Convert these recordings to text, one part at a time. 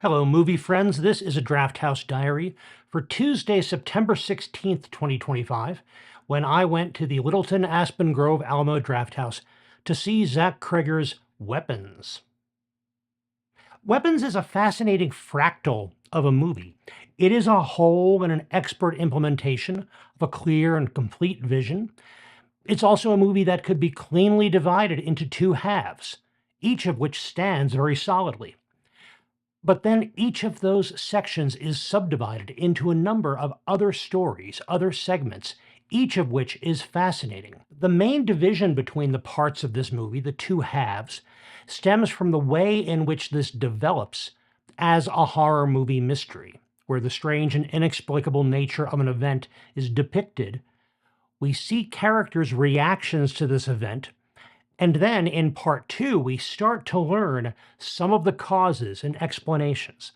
Hello, movie friends. This is a Drafthouse Diary for Tuesday, September 16th, 2025, when I went to the Littleton Aspen Grove Alamo Drafthouse to see Zach Cregger's Weapons. Weapons is a fascinating fractal of a movie. It is a whole and an expert implementation of a clear and complete vision. It's also a movie that could be cleanly divided into two halves, each of which stands very solidly. But then each of those sections is subdivided into a number of other stories, other segments, each of which is fascinating. The main division between the parts of this movie, the two halves, stems from the way in which this develops as a horror movie mystery, where the strange and inexplicable nature of an event is depicted. We see characters' reactions to this event, and then in part two, we start to learn some of the causes and explanations.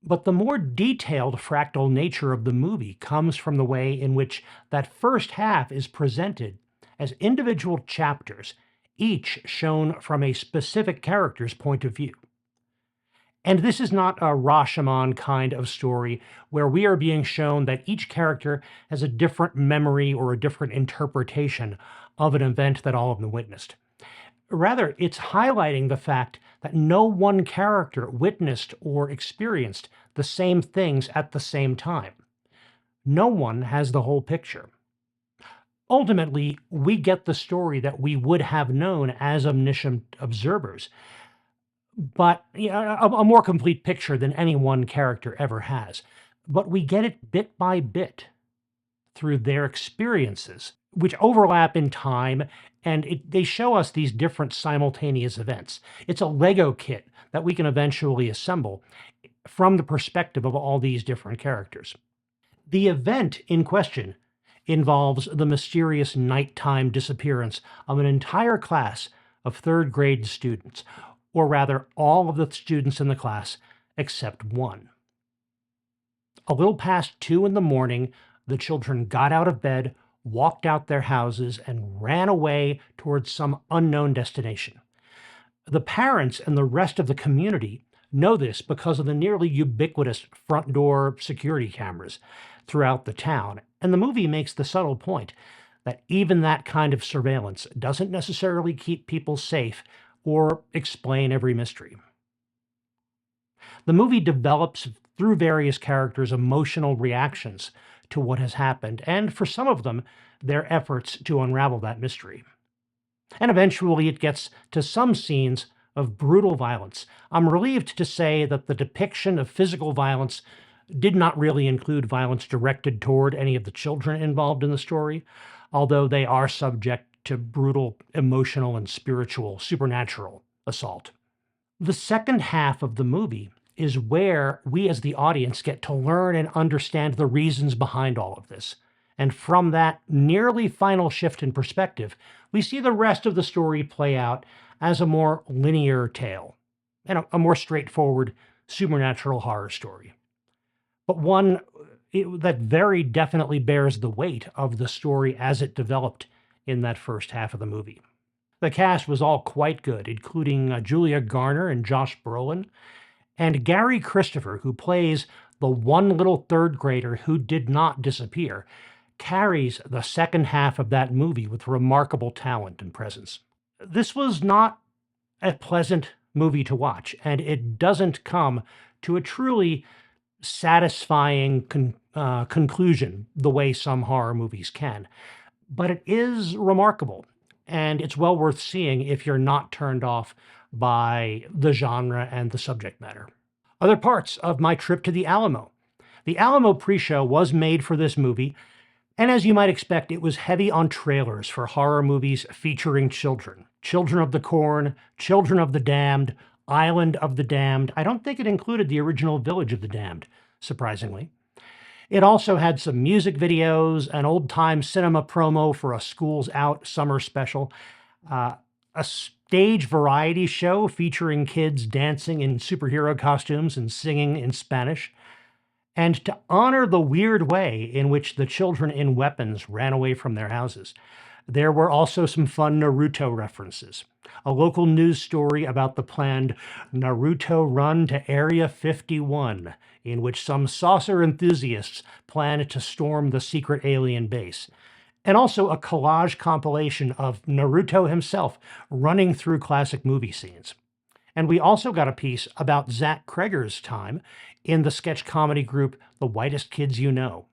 But the more detailed fractal nature of the movie comes from the way in which that first half is presented as individual chapters, each shown from a specific character's point of view. And this is not a Rashomon kind of story where we are being shown that each character has a different memory or a different interpretation of an event that all of them witnessed. Rather, it's highlighting the fact that no one character witnessed or experienced the same things at the same time. No one has the whole picture. Ultimately, we get the story that we would have known as omniscient observers, but a more complete picture than any one character ever has. But we get it bit by bit through their experiences, which overlap in time, and they show us these different simultaneous events. It's a Lego kit that we can eventually assemble from the perspective of all these different characters. The event in question involves the mysterious nighttime disappearance of an entire class of third grade students, or rather all of the students in the class except one. A little past 2 in the morning, the children got out of bed, walked out their houses, and ran away towards some unknown destination. The parents and the rest of the community know this because of the nearly ubiquitous front door security cameras throughout the town, and the movie makes the subtle point that even that kind of surveillance doesn't necessarily keep people safe or explain every mystery. The movie develops through various characters' emotional reactions to what has happened, and for some of them, their efforts to unravel that mystery. And eventually it gets to some scenes of brutal violence. I'm relieved to say that the depiction of physical violence did not really include violence directed toward any of the children involved in the story, although they are subject to brutal emotional and spiritual, supernatural assault. The second half of the movie is where we as the audience get to learn and understand the reasons behind all of this. And from that nearly final shift in perspective, we see the rest of the story play out as a more linear tale and a more straightforward supernatural horror story. But one that very definitely bears the weight of the story as it developed in that first half of the movie. The cast was all quite good, including Julia Garner and Josh Brolin, and Gary Christopher, who plays the one little third grader who did not disappear, carries the second half of that movie with remarkable talent and presence. This was not a pleasant movie to watch, and it doesn't come to a truly satisfying conclusion the way some horror movies can. But it is remarkable, and it's well worth seeing if you're not turned off by the genre and the subject matter. Other parts of my trip to the Alamo. The Alamo pre-show was made for this movie, and as you might expect, it was heavy on trailers for horror movies featuring children. Children of the Corn, Children of the Damned, Island of the Damned. I don't think it included the original Village of the Damned, surprisingly. It also had some music videos, an old-time cinema promo for a Schools Out summer special, a stage variety show featuring kids dancing in superhero costumes and singing in Spanish. And to honor the weird way in which the children in Weapons ran away from their houses, There were also some fun Naruto references. A local news story about the planned Naruto run to Area 51, in which some saucer enthusiasts plan to storm the secret alien base. And also a collage compilation of Naruto himself running through classic movie scenes. And we also got a piece about Zach Cregger's time in the sketch comedy group The Whitest Kids You Know.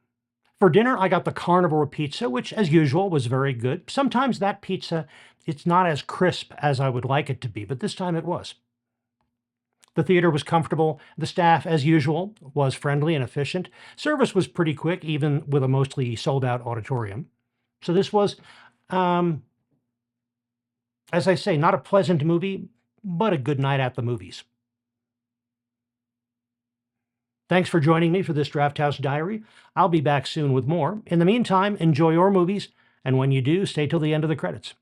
For dinner, I got the Carnivore pizza, which, as usual, was very good. Sometimes that pizza, it's not as crisp as I would like it to be, but this time it was. The theater was comfortable. The staff, as usual, was friendly and efficient. Service was pretty quick, even with a mostly sold-out auditorium. So this was, as I say, not a pleasant movie, but a good night at the movies. Thanks for joining me for this Drafthouse Diary. I'll be back soon with more. In the meantime, enjoy your movies, and when you do, stay till the end of the credits.